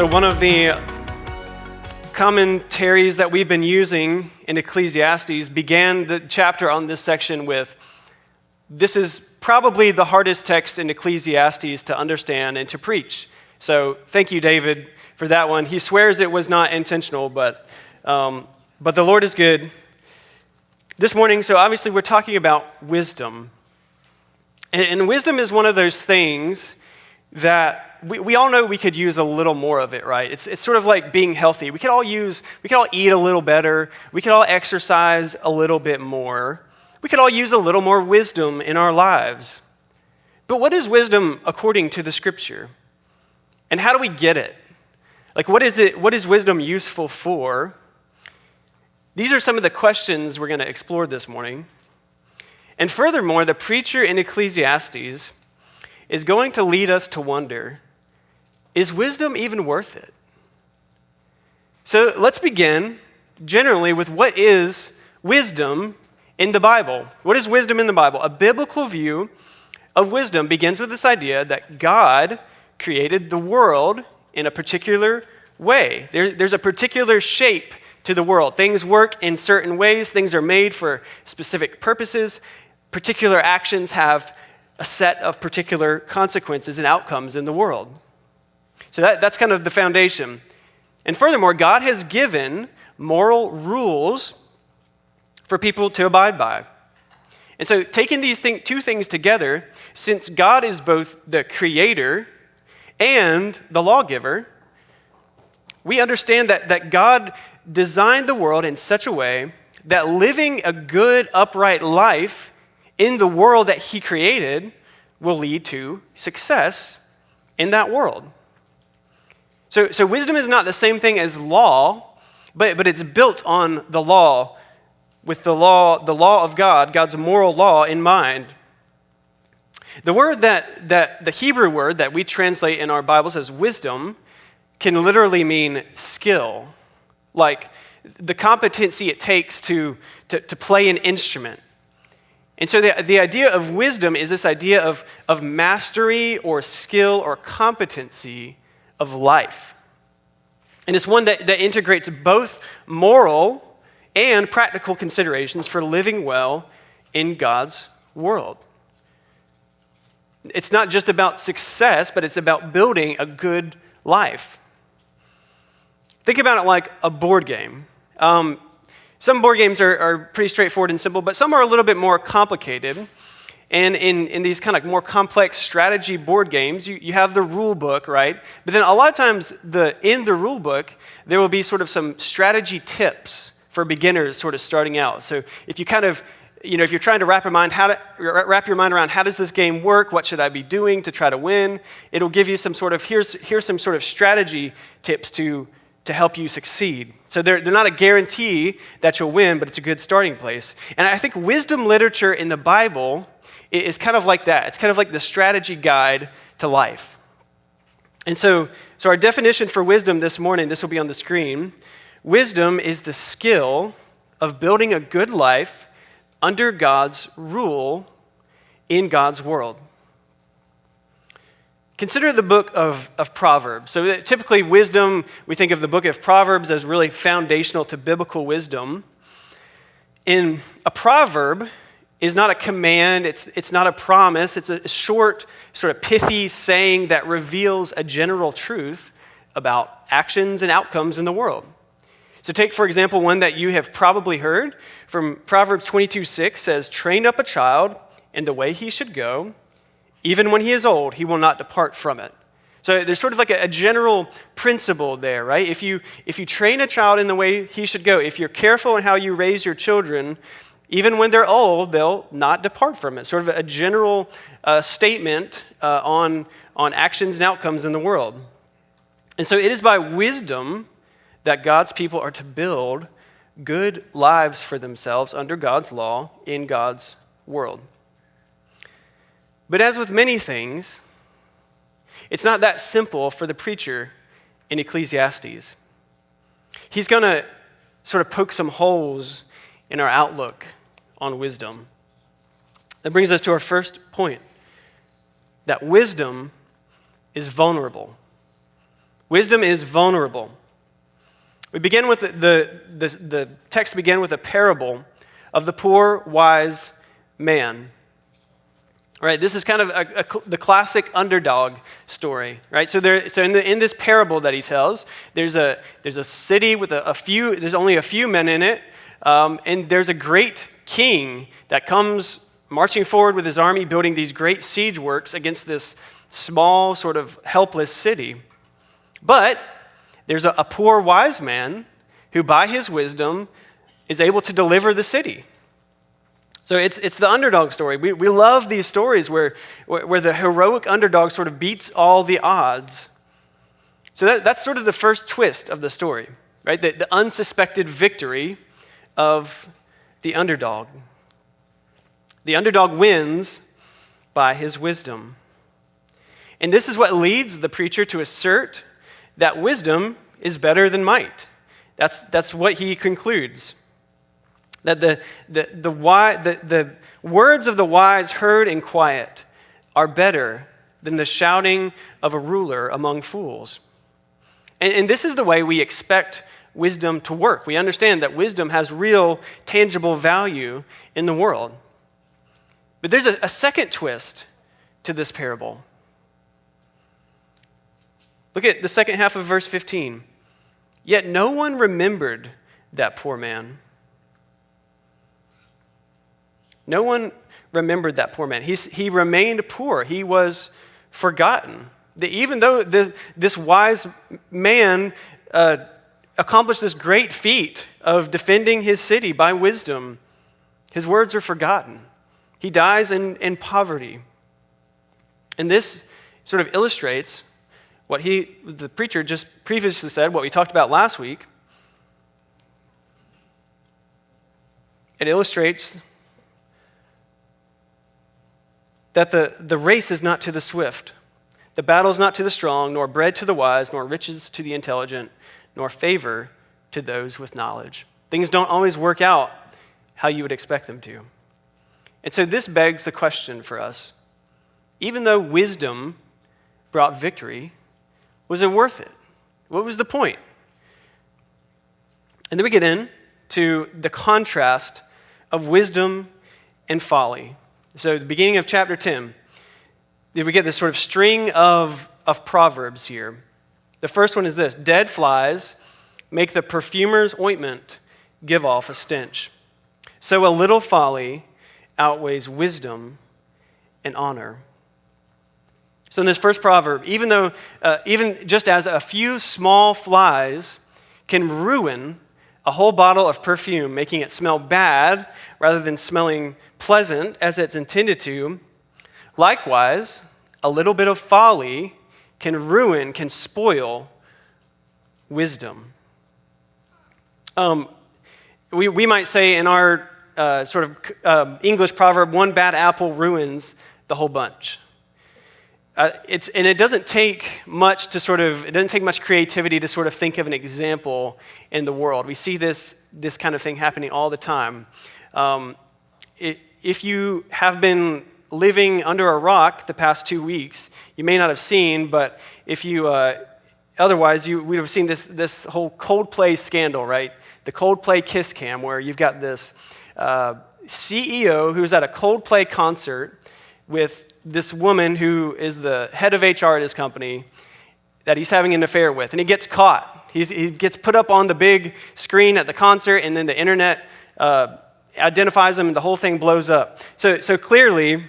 So one of the commentaries that we've been using in Ecclesiastes began the chapter on this section with, this is probably the hardest text in Ecclesiastes to understand and to preach. So thank you, David, for that one. He swears it was not intentional, but the Lord is good. This morning, so obviously we're talking about wisdom. And wisdom is one of those things that we all know we could use a little more of it, right? It's sort of like being healthy. We could all eat a little better. We could all exercise a little bit more. We could all use a little more wisdom in our lives. But what is wisdom according to the Scripture? And how do we get it? Like, what is wisdom useful for? These are some of the questions we're going to explore this morning. And furthermore, the preacher in Ecclesiastes is going to lead us to wonder, is wisdom even worth it? So let's begin generally with what is wisdom in the Bible. What is wisdom in the Bible? A biblical view of wisdom begins with this idea that God created the world in a particular way. There's a particular shape to the world. Things work in certain ways. Things are made for specific purposes. Particular actions have a set of particular consequences and outcomes in the world. So that's kind of the foundation. And furthermore, God has given moral rules for people to abide by. And so taking these two things together, since God is both the creator and the lawgiver, we understand that God designed the world in such a way that living a good, upright life in the world that he created will lead to success in that world. So wisdom is not the same thing as law, but it's built on the law, with the law of God, God's moral law in mind. The word that the Hebrew word that we translate in our Bibles as wisdom can literally mean skill, like the competency it takes to play an instrument. And so the idea of wisdom is this idea of mastery or skill or competency of life. And it's one that integrates both moral and practical considerations for living well in God's world. It's not just about success, but it's about building a good life. Think about it like a board game. Some board games are pretty straightforward and simple, but some are a little bit more complicated. And in these kind of more complex strategy board games, you have the rule book, right? But then a lot of times in the rule book, there will be sort of some strategy tips for beginners sort of starting out. So if you kind of, if you're trying to wrap your mind around how does this game work, what should I be doing to try to win, it'll give you some sort of, here's some sort of strategy tips to help you succeed. So they're not a guarantee that you'll win, but it's a good starting place. And I think wisdom literature in the Bible is kind of like that. It's kind of like the strategy guide to life. And so our definition for wisdom this morning, this will be on the screen. Wisdom is the skill of building a good life under God's rule in God's world. Consider the book of Proverbs. So typically wisdom, we think of the book of Proverbs as really foundational to biblical wisdom. In a proverb is not a command, it's not a promise, it's a short, sort of pithy saying that reveals a general truth about actions and outcomes in the world. So take, for example, one that you have probably heard from Proverbs 22:6 says, "Train up a child in the way he should go. Even when he is old, he will not depart from it." So there's sort of like a general principle there, right? If you train a child in the way he should go, if you're careful in how you raise your children, even when they're old, they'll not depart from it. Sort of a general statement on actions and outcomes in the world. And so it is by wisdom that God's people are to build good lives for themselves under God's law in God's world. But as with many things, it's not that simple for the preacher in Ecclesiastes. He's going to sort of poke some holes in our outlook on wisdom. That brings us to our first point, that wisdom is vulnerable. Wisdom is vulnerable. We begin with the text begin with a parable of the poor wise man. Right, this is kind of the classic underdog story, right? So in this parable that he tells, there's a city with there's only a few men in it, and there's a great king that comes marching forward with his army, building these great siege works against this small, sort of helpless city. But there's a poor wise man who, by his wisdom, is able to deliver the city. So it's the underdog story. We love these stories where the heroic underdog sort of beats all the odds. So that's sort of the first twist of the story, right? The unsuspected victory of the underdog. The underdog wins by his wisdom. And this is what leads the preacher to assert that wisdom is better than might. That's what he concludes. That the words of the wise heard in quiet are better than the shouting of a ruler among fools. And this is the way we expect wisdom to work. We understand that wisdom has real, tangible value in the world. But there's a second twist to this parable. Look at the second half of verse 15. Yet no one remembered that poor man. No one remembered that poor man. He remained poor. He was forgotten. Even though this wise man accomplished this great feat of defending his city by wisdom, his words are forgotten. He dies in poverty. And this sort of illustrates what the preacher just previously said, what we talked about last week. It illustrates that the race is not to the swift, the battle is not to the strong, nor bread to the wise, nor riches to the intelligent, nor favor to those with knowledge. Things don't always work out how you would expect them to. And so this begs the question for us. Even though wisdom brought victory, was it worth it? What was the point? And then we get into the contrast of wisdom and folly. So at the beginning of chapter 10, we get this sort of string of proverbs here. The first one is this: dead flies make the perfumer's ointment give off a stench. So a little folly outweighs wisdom and honor. So in this first proverb, even just as a few small flies can ruin a whole bottle of perfume, making it smell bad rather than smelling pleasant as it's intended to, likewise, a little bit of folly can spoil wisdom. We might say in our English proverb, one bad apple ruins the whole bunch. It doesn't take much creativity to sort of think of an example in the world. We see this kind of thing happening all the time. If you have been living under a rock the past 2 weeks, you may not have seen, but if you otherwise you would have seen this whole Coldplay scandal, right? The Coldplay kiss cam, where you've got this CEO who's at a Coldplay concert with this woman who is the head of HR at his company that he's having an affair with, and he gets caught. He gets put up on the big screen at the concert, and then the internet identifies him, and the whole thing blows up. So clearly,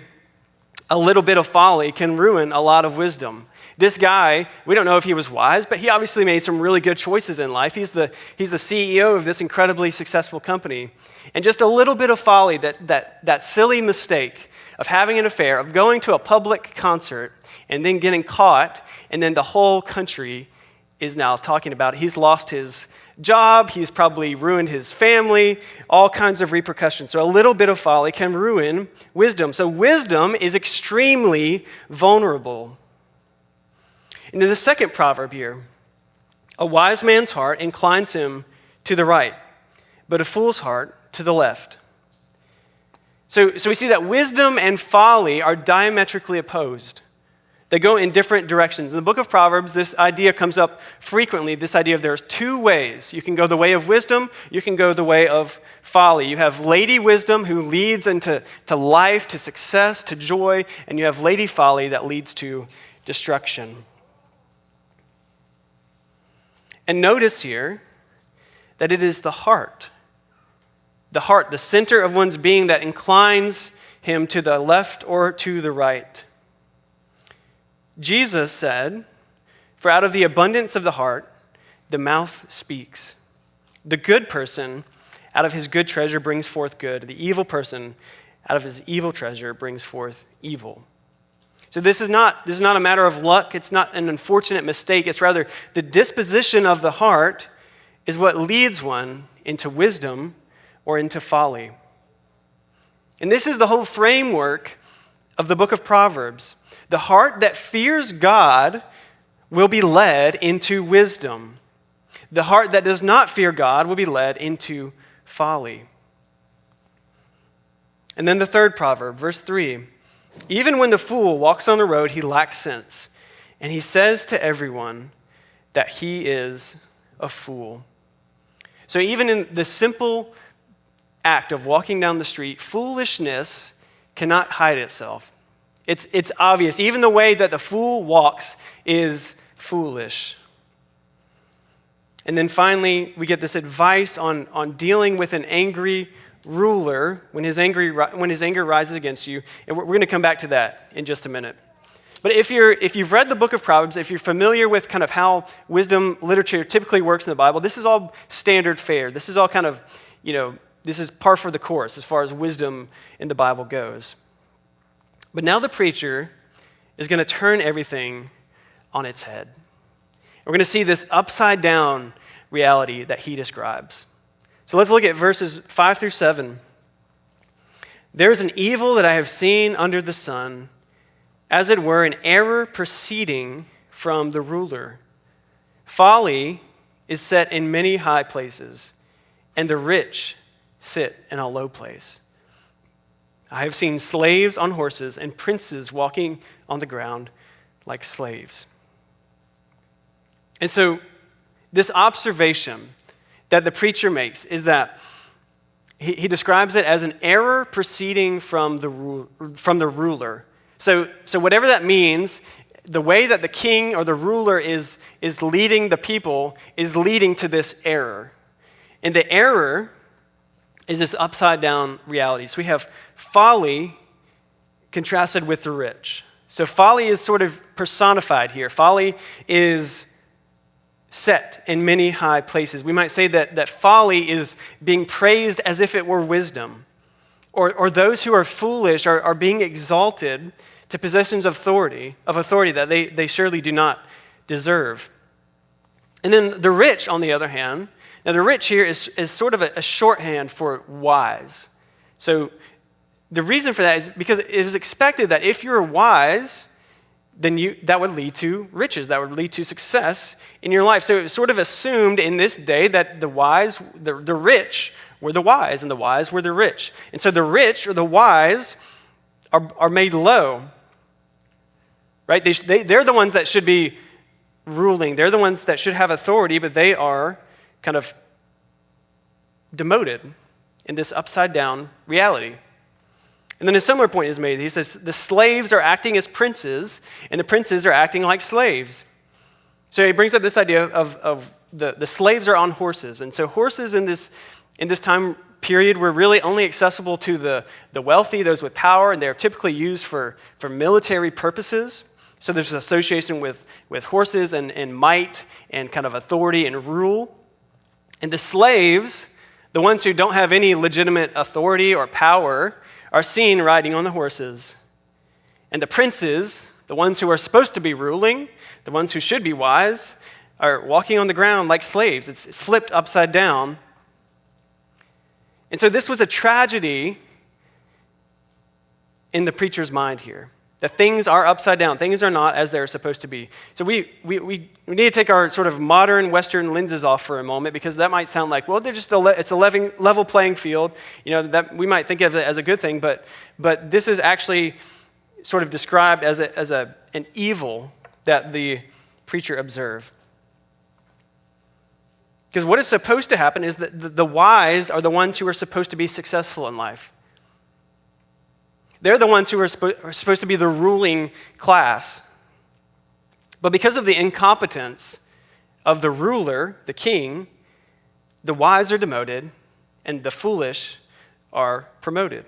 a little bit of folly can ruin a lot of wisdom. This guy, we don't know if he was wise, but he obviously made some really good choices in life. He's the CEO of this incredibly successful company. And just a little bit of folly, that silly mistake of having an affair, of going to a public concert and then getting caught, and then the whole country is now talking about it. He's lost his job, he's probably ruined his family, all kinds of repercussions. So a little bit of folly can ruin wisdom. So wisdom is extremely vulnerable. And then the second proverb here: a wise man's heart inclines him to the right, but a fool's heart to the left. So we see that wisdom and folly are diametrically opposed. They go in different directions. In the book of Proverbs, this idea comes up frequently, this idea of there's two ways. You can go the way of wisdom, you can go the way of folly. You have Lady Wisdom who leads into life, to success, to joy, and you have Lady Folly that leads to destruction. And notice here that it is the heart, the center of one's being that inclines him to the left or to the right. Jesus said, "For out of the abundance of the heart, the mouth speaks. The good person out of his good treasure brings forth good. The evil person out of his evil treasure brings forth evil." So this is not a matter of luck. It's not an unfortunate mistake. It's rather the disposition of the heart is what leads one into wisdom or into folly. And this is the whole framework of the book of Proverbs. The heart that fears God will be led into wisdom. The heart that does not fear God will be led into folly. And then the third proverb, verse 3. "Even when the fool walks on the road, he lacks sense, and he says to everyone that he is a fool." So even in the simple act of walking down the street, foolishness cannot hide itself. It's obvious. Even the way that the fool walks is foolish. And then finally, we get this advice on dealing with an angry ruler when his anger rises against you. And we're going to come back to that in just a minute. But if you've read the book of Proverbs, if you're familiar with kind of how wisdom literature typically works in the Bible, this is all standard fare. This is all kind of, this is par for the course as far as wisdom in the Bible goes. But now the preacher is going to turn everything on its head. We're going to see this upside down reality that he describes. So let's look at verses 5 through 7. "There is an evil that I have seen under the sun, as it were an error proceeding from the ruler. Folly is set in many high places, and the rich sit in a low place. I have seen slaves on horses and princes walking on the ground like slaves." And so this observation that the preacher makes is that he describes it as an error proceeding from the ruler. So whatever that means, the way that the king or the ruler is leading the people is leading to this error. And the error is this upside down reality. So we have folly contrasted with the rich. So folly is sort of personified here. Folly is set in many high places. We might say that folly is being praised as if it were wisdom. Or those who are foolish are being exalted to positions of authority that they surely do not deserve. And then the rich, on the other hand, now the rich here is sort of a shorthand for wise. So the reason for that is because it was expected that if you're wise, then that would lead to riches, that would lead to success in your life. So it was sort of assumed in this day that the rich were the wise, and the wise were the rich. And so the rich or the wise are made low, right? They're the ones that should be ruling. They're the ones that should have authority, but they are kind of demoted in this upside down reality. And then a similar point is made. He says the slaves are acting as princes, and the princes are acting like slaves. So he brings up this idea of the slaves are on horses. And so horses in this time period were really only accessible to the wealthy, those with power, and they're typically used for military purposes. So there's an association with horses and might and kind of authority and rule. And the slaves, the ones who don't have any legitimate authority or power, are seen riding on the horses. And the princes, the ones who are supposed to be ruling, the ones who should be wise, are walking on the ground like slaves. It's flipped upside down. And so this was a tragedy in the preacher's mind here, that things are upside down. Things are not as they're supposed to be. So we need to take our sort of modern Western lenses off for a moment, because that might sound like, well, it's a level playing field. That we might think of it as a good thing, but this is actually sort of described as and evil that the preacher observed. Because what is supposed to happen is that the wise are the ones who are supposed to be successful in life. They're the ones who are supposed to be the ruling class. But because of the incompetence of the ruler, the king, the wise are demoted and the foolish are promoted.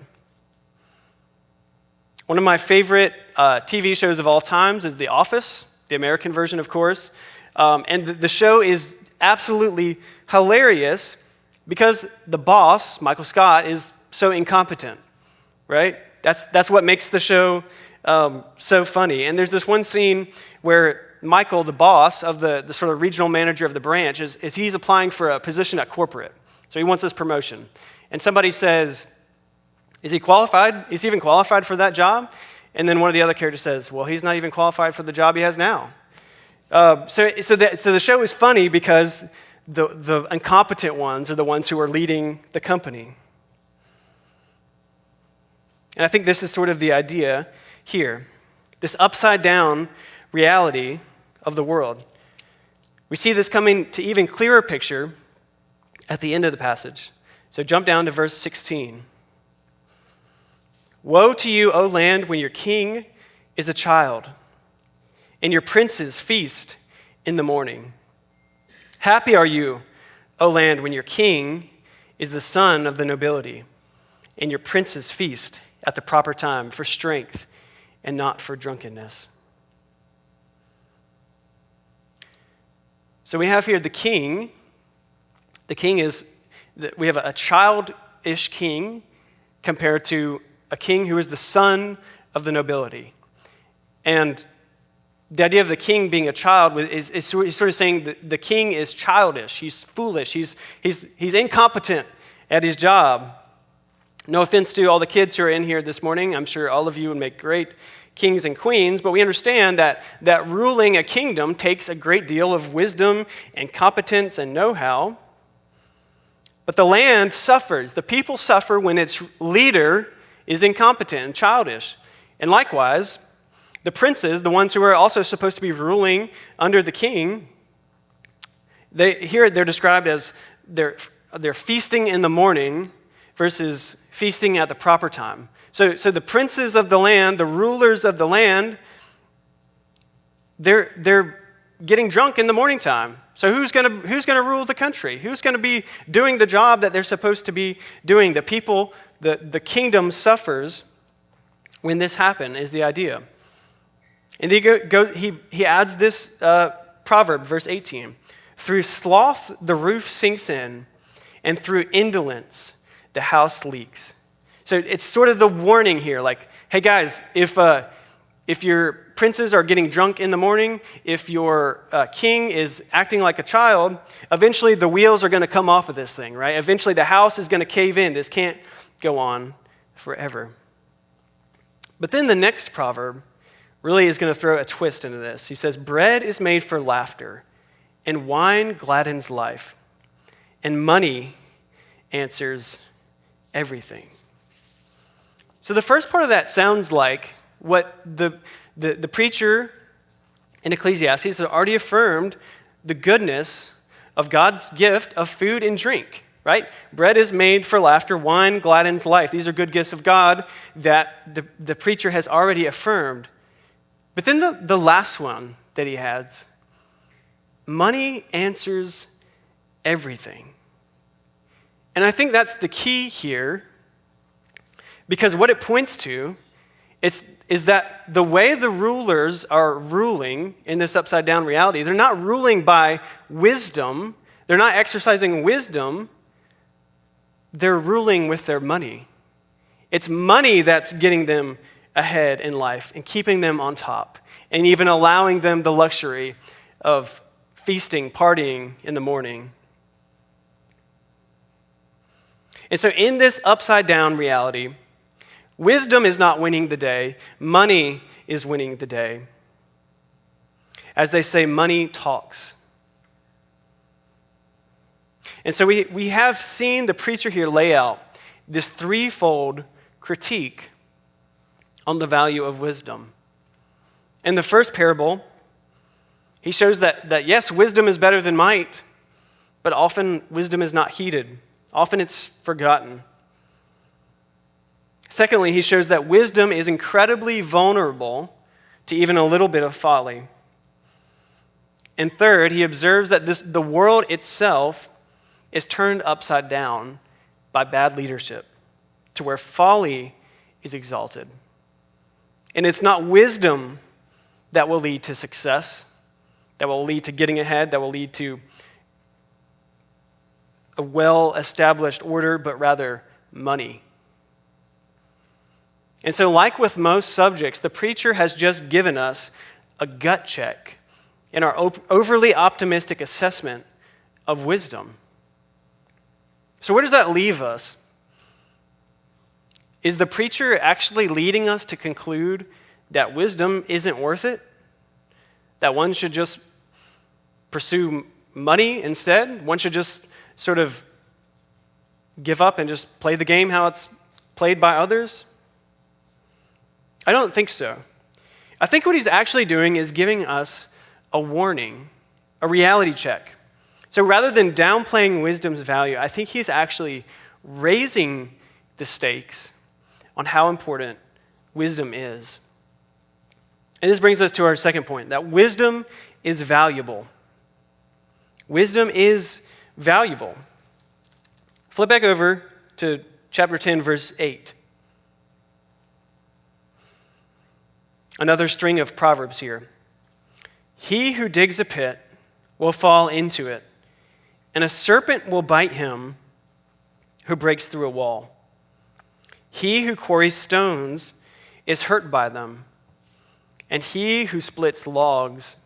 One of my favorite TV shows of all times is The Office, the American version, of course. And the show is absolutely hilarious because the boss, Michael Scott, is so incompetent, right? That's what makes the show so funny. And there's this one scene where Michael, the boss of the sort of regional manager of the branch, is he's applying for a position at corporate. So he wants this promotion. And somebody says, is he qualified? Is he even qualified for that job? And then one of the other characters says, well, he's not even qualified for the job he has now. So the show is funny because the incompetent ones are the ones who are leading the company. And I think this is sort of the idea here, this upside-down reality of the world. We see this coming to even clearer picture at the end of the passage. So jump down to verse 16. Woe to you, O land, when your king is a child, and your princes feast in the morning. Happy are you, O land, when your king is the son of the nobility, and your princes feast at the proper time for strength and not for drunkenness. So we have here the king. The king is, we have a childish king compared to a king who is the son of the nobility. And the idea of the king being a child is sort of saying that the king is childish, he's foolish, he's incompetent at his job. No offense to all the kids who are in here this morning. I'm sure all of you would make great kings and queens, but we understand that ruling a kingdom takes a great deal of wisdom and competence and know-how. But the land suffers. The people suffer when its leader is incompetent and childish. And likewise, the princes, the ones who are also supposed to be ruling under the king, they're described as they're feasting in the morning versus feasting at the proper time. So the princes of the land, the rulers of the land, they're getting drunk in the morning time. So who's going to rule the country? Who's going to be doing the job that they're supposed to be doing? The people, the kingdom suffers when this happens, is the idea. And he adds this proverb, verse 18. Through sloth the roof sinks in, and through indolence the house leaks. So it's sort of the warning here, like, hey guys, if your princes are getting drunk in the morning, if your king is acting like a child, eventually the wheels are going to come off of this thing, right? Eventually the house is going to cave in. This can't go on forever. But then the next proverb really is going to throw a twist into this. He says, bread is made for laughter, and wine gladdens life, and money answers everything. So the first part of that sounds like what the preacher in Ecclesiastes has already affirmed the goodness of God's gift of food and drink, right? Bread is made for laughter, wine gladdens life. These are good gifts of God that the preacher has already affirmed. But then the last one that he adds, money answers everything. And I think that's the key here, because what it points to is that the way the rulers are ruling in this upside-down reality, they're not ruling by wisdom, they're not exercising wisdom, they're ruling with their money. It's money that's getting them ahead in life and keeping them on top, and even allowing them the luxury of feasting, partying in the morning. And so in this upside-down reality, wisdom is not winning the day, money is winning the day. As they say, money talks. And so we have seen the preacher here lay out this threefold critique on the value of wisdom. In the first parable, he shows that yes, wisdom is better than might, but often wisdom is not heeded. Often it's forgotten. Secondly, he shows that wisdom is incredibly vulnerable to even a little bit of folly. And third, he observes that the world itself is turned upside down by bad leadership to where folly is exalted. And it's not wisdom that will lead to success, that will lead to getting ahead, that will lead to a well-established order, but rather money. And so, like with most subjects, the preacher has just given us a gut check in our overly optimistic assessment of wisdom. So where does that leave us? Is the preacher actually leading us to conclude that wisdom isn't worth it? That one should just pursue money instead? One should just sort of give up and just play the game how it's played by others? I don't think so. I think what he's actually doing is giving us a warning, a reality check. So rather than downplaying wisdom's value, I think he's actually raising the stakes on how important wisdom is. And this brings us to our second point, that wisdom is valuable. Wisdom is valuable. Flip back over to chapter 10, verse 8. Another string of proverbs here. He who digs a pit will fall into it, and a serpent will bite him who breaks through a wall. He who quarries stones is hurt by them, and he who splits logs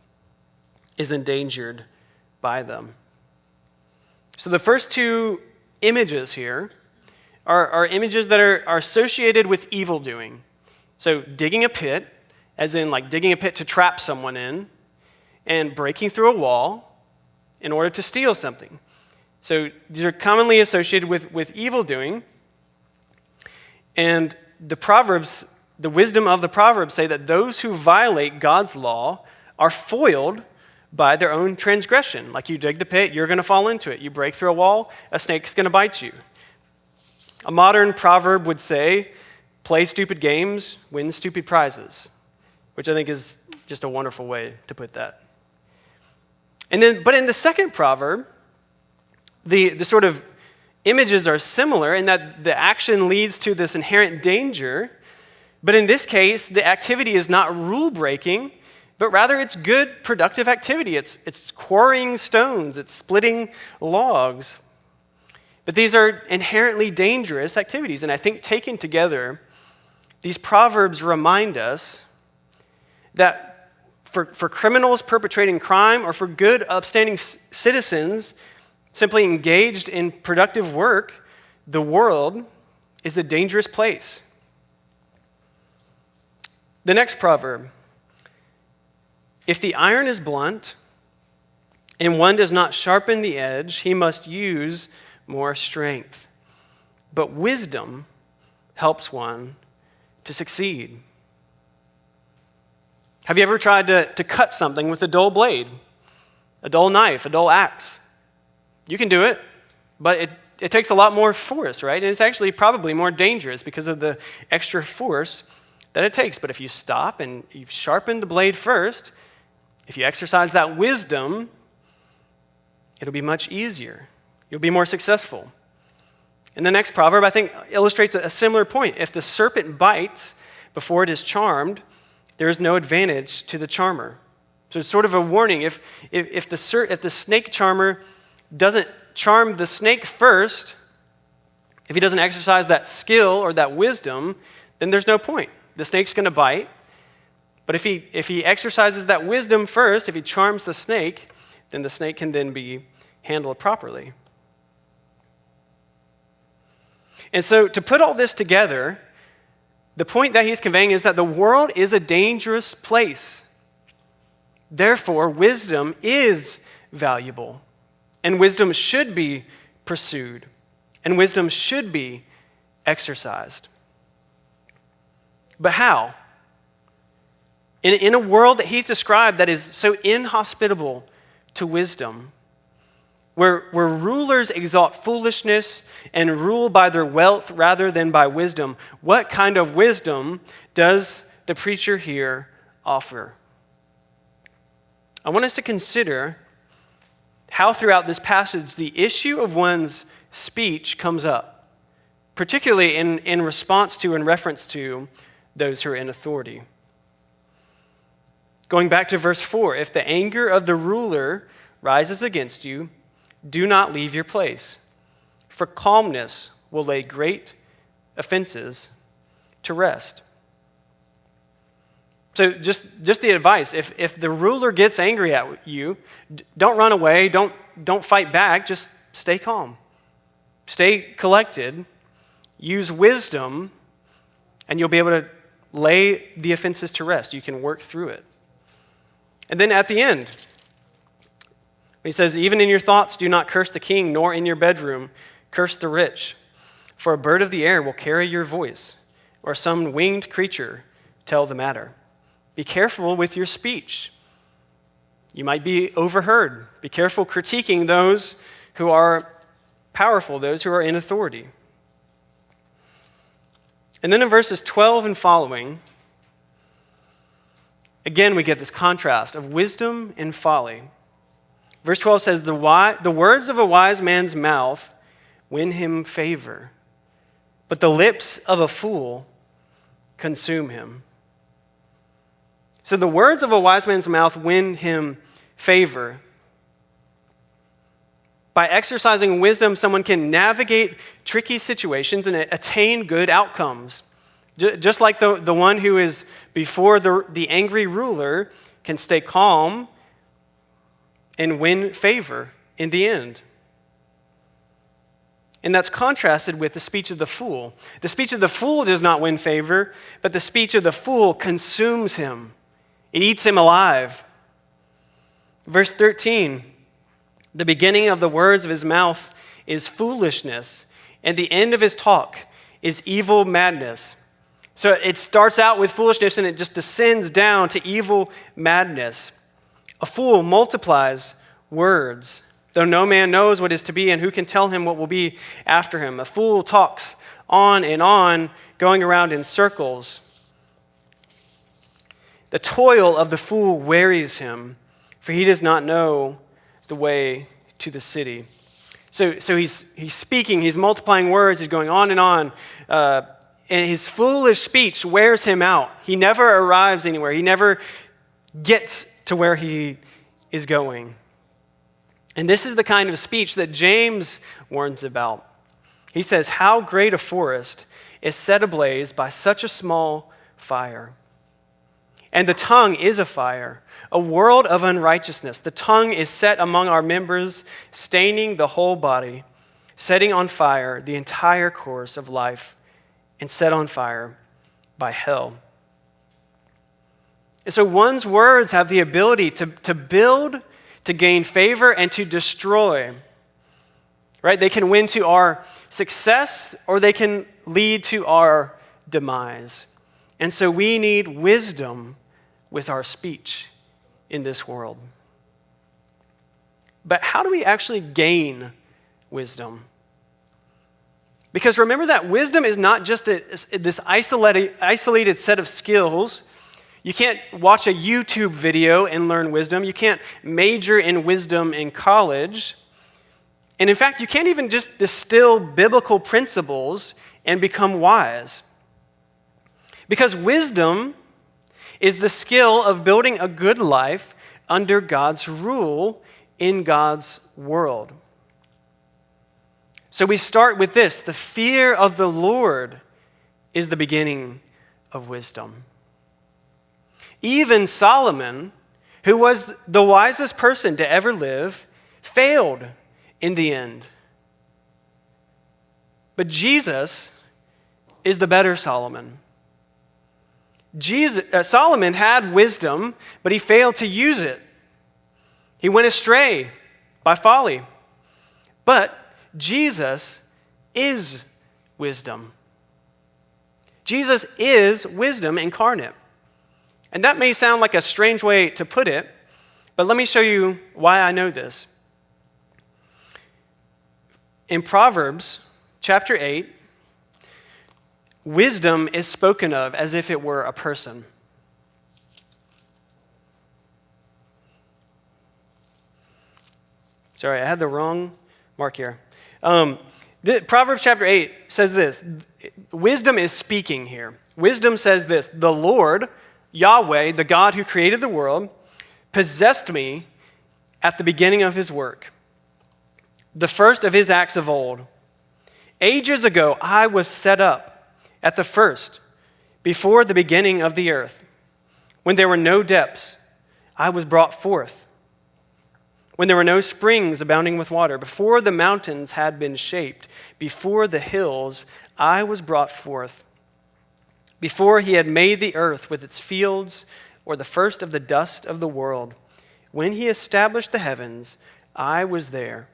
is endangered by them. So the first two images here are images that are associated with evil doing. So digging a pit, as in like digging a pit to trap someone in, and breaking through a wall in order to steal something. So these are commonly associated with evil doing. And the Proverbs, the wisdom of the Proverbs say that those who violate God's law are foiled by their own transgression. Like you dig the pit, you're going to fall into it. You break through a wall, a snake's going to bite you. A modern proverb would say, play stupid games, win stupid prizes, which I think is just a wonderful way to put that. But in the second proverb, the sort of images are similar in that the action leads to this inherent danger, but in this case, the activity is not rule-breaking, but rather it's good, productive activity. It's quarrying stones, it's splitting logs. But these are inherently dangerous activities, and I think taken together, these proverbs remind us that for criminals perpetrating crime or for good, upstanding citizens simply engaged in productive work, the world is a dangerous place. The next proverb, if the iron is blunt and one does not sharpen the edge, he must use more strength. But wisdom helps one to succeed. Have you ever tried to cut something with a dull blade, a dull knife, a dull axe? You can do it, but it takes a lot more force, right? And it's actually probably more dangerous because of the extra force that it takes. But if you stop and you sharpen the blade first, if you exercise that wisdom, it'll be much easier. You'll be more successful. And the next proverb, I think, illustrates a similar point. If the serpent bites before it is charmed, there is no advantage to the charmer. So it's sort of a warning. If the snake charmer doesn't charm the snake first, if he doesn't exercise that skill or that wisdom, then there's no point. The snake's going to bite. But if he exercises that wisdom first, if he charms the snake, then the snake can then be handled properly. And so to put all this together, the point that he's conveying is that the world is a dangerous place. Therefore, wisdom is valuable, and wisdom should be pursued, and wisdom should be exercised. But how? In a world that he's described that is so inhospitable to wisdom, where rulers exalt foolishness and rule by their wealth rather than by wisdom, what kind of wisdom does the preacher here offer? I want us to consider how throughout this passage the issue of one's speech comes up, particularly in response to and reference to those who are in authority. Going back to verse 4, if the anger of the ruler rises against you, do not leave your place, for calmness will lay great offenses to rest. So just the advice, if the ruler gets angry at you, don't run away, don't fight back, just stay calm. Stay collected, use wisdom, and you'll be able to lay the offenses to rest. You can work through it. And then at the end, he says, even in your thoughts, do not curse the king, nor in your bedroom curse the rich. For a bird of the air will carry your voice, or some winged creature tell the matter. Be careful with your speech. You might be overheard. Be careful critiquing those who are powerful, those who are in authority. And then in verses 12 and following, again, we get this contrast of wisdom and folly. Verse 12 says, the words of a wise man's mouth win him favor, but the lips of a fool consume him. So the words of a wise man's mouth win him favor. By exercising wisdom, someone can navigate tricky situations and attain good outcomes. Just like the one who is before the angry ruler can stay calm and win favor in the end. And that's contrasted with the speech of the fool. The speech of the fool does not win favor, but the speech of the fool consumes him. It eats him alive. Verse 13, the beginning of the words of his mouth is foolishness, and the end of his talk is evil madness. So it starts out with foolishness and it just descends down to evil madness. A fool multiplies words, though no man knows what is to be and who can tell him what will be after him. A fool talks on and on, going around in circles. The toil of the fool wearies him, for he does not know the way to the city. So he's speaking, he's multiplying words, he's going on, and his foolish speech wears him out. He never arrives anywhere. He never gets to where he is going. And this is the kind of speech that James warns about. He says, how great a forest is set ablaze by such a small fire. And the tongue is a fire, a world of unrighteousness. The tongue is set among our members, staining the whole body, setting on fire the entire course of life, and set on fire by hell. And so one's words have the ability to build, to gain favor, and to destroy. Right? They can win to our success, or they can lead to our demise. And so we need wisdom with our speech in this world. But how do we actually gain wisdom? Because remember that wisdom is not just this isolated set of skills. You can't watch a YouTube video and learn wisdom. You can't major in wisdom in college. And in fact, you can't even just distill biblical principles and become wise. Because wisdom is the skill of building a good life under God's rule in God's world. So we start with this: the fear of the Lord is the beginning of wisdom. Even Solomon, who was the wisest person to ever live, failed in the end. But Jesus is the better Solomon. Solomon had wisdom, but he failed to use it. He went astray by folly. But Jesus is wisdom. Jesus is wisdom incarnate. And that may sound like a strange way to put it, but let me show you why I know this. In Proverbs chapter 8, wisdom is spoken of as if it were a person. Sorry, I had the wrong mark here. Proverbs chapter 8 says this. Wisdom is speaking here. Wisdom says this: the Lord, Yahweh, the God who created the world, possessed me at the beginning of his work, the first of his acts of old. Ages ago I was set up at the first, before the beginning of the earth. When there were no depths, I was brought forth. When there were no springs abounding with water, before the mountains had been shaped, before the hills, I was brought forth. Before he had made the earth with its fields, or the first of the dust of the world, when he established the heavens, I was there.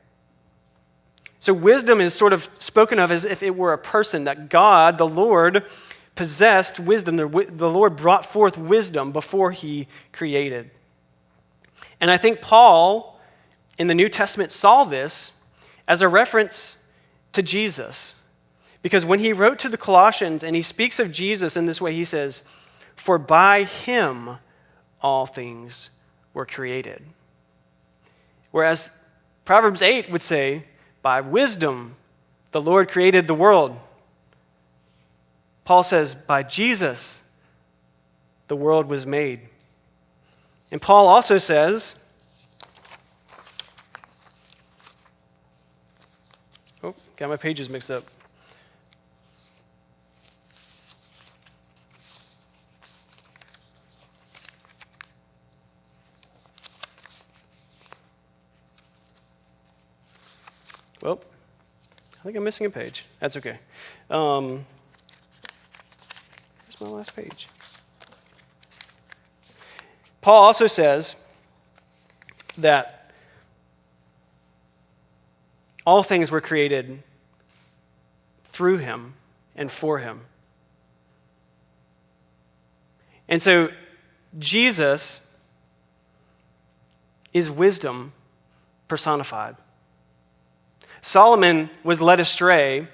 So wisdom is sort of spoken of as if it were a person, that God, the Lord, possessed wisdom. The Lord brought forth wisdom before he created. And I think Paul in the New Testament saw this as a reference to Jesus. Because when he wrote to the Colossians and he speaks of Jesus in this way, he says, "For by him all things were created." Whereas Proverbs 8 would say, by wisdom the Lord created the world. Paul says, by Jesus the world was made. And Paul also says, got my pages mixed up. Well, I think I'm missing a page. That's okay. Where's my last page? Paul also says that all things were created through him and for him. And so Jesus is wisdom personified. Solomon was led astray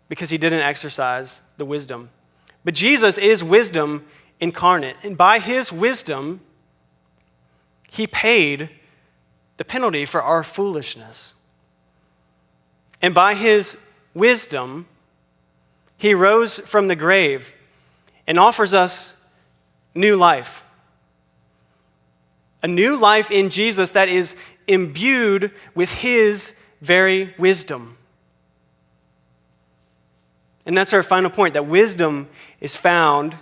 because he didn't exercise the wisdom. But Jesus is wisdom incarnate. And by his wisdom, he paid the penalty for our foolishness. And by his wisdom, he rose from the grave and offers us new life. A new life in Jesus that is imbued with his very wisdom. And that's our final point, that wisdom is found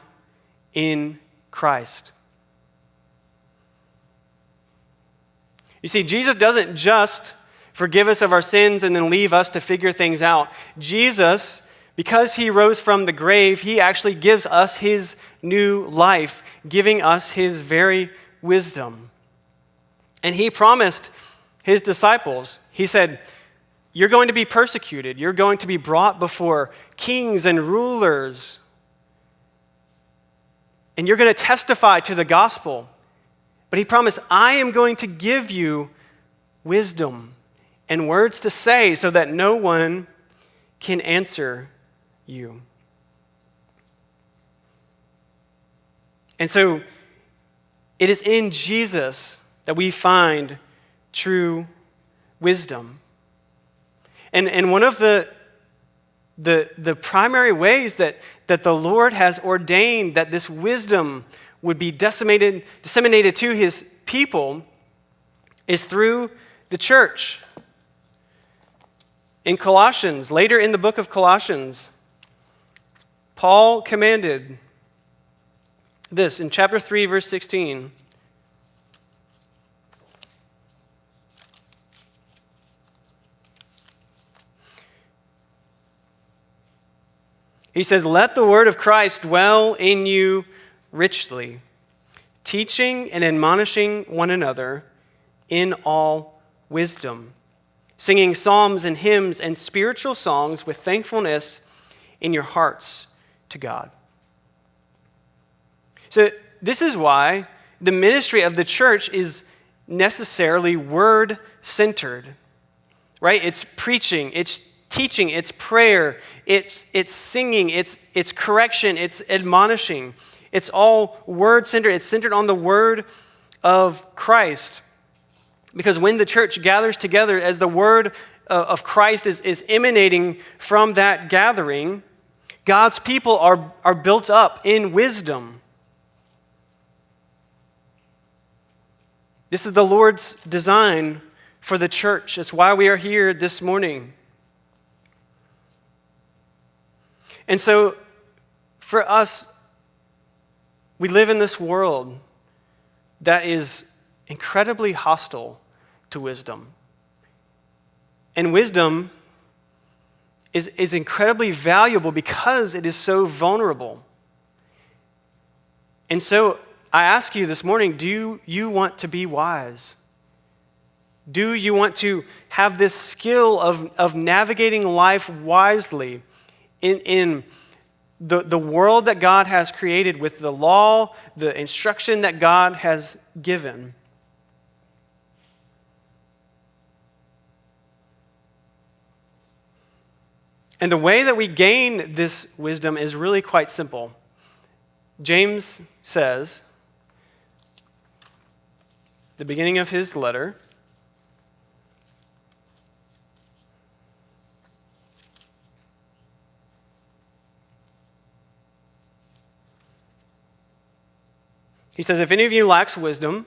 in Christ. You see, Jesus doesn't just forgive us of our sins and then leave us to figure things out. Jesus, because he rose from the grave, he actually gives us his new life, giving us his very wisdom. And he promised his disciples, he said, you're going to be persecuted. You're going to be brought before kings and rulers. And you're going to testify to the gospel. But he promised, I am going to give you wisdom and words to say so that no one can answer you. And so it is in Jesus that we find true wisdom. And one of the primary ways that the Lord has ordained that this wisdom would be disseminated to his people is through the church. In Colossians, later in the book of Colossians, Paul commanded this in chapter 3, verse 16. He says, let the word of Christ dwell in you richly, teaching and admonishing one another in all wisdom, singing psalms and hymns and spiritual songs with thankfulness in your hearts to God. So this is why the ministry of the church is necessarily word-centered, right? It's preaching, it's teaching, it's prayer, it's singing, it's correction, it's admonishing. It's all word-centered. It's centered on the word of Christ. Because when the church gathers together, as the word of Christ is emanating from that gathering, God's people are built up in wisdom. This is the Lord's design for the church. It's why we are here this morning. And so, for us, we live in this world that is incredibly hostile to wisdom. And wisdom is incredibly valuable because it is so vulnerable. And so I ask you this morning, do you want to be wise? Do you want to have this skill of navigating life wisely in the world that God has created with the law, the instruction that God has given? And the way that we gain this wisdom is really quite simple. James says, the beginning of his letter, he says, if any of you lacks wisdom,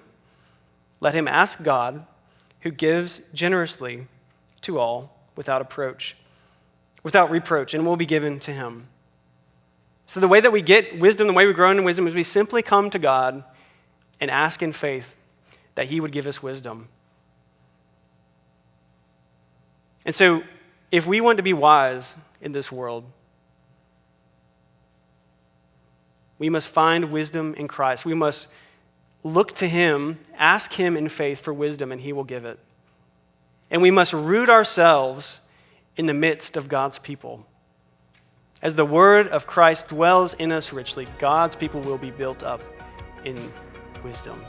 let him ask God, who gives generously to all without reproach, and will be given to him. So the way that we get wisdom, the way we grow in wisdom, is we simply come to God and ask in faith that he would give us wisdom. And so if we want to be wise in this world, we must find wisdom in Christ. We must look to him, ask him in faith for wisdom, and he will give it. And we must root ourselves in the midst of God's people. As the word of Christ dwells in us richly, God's people will be built up in wisdom.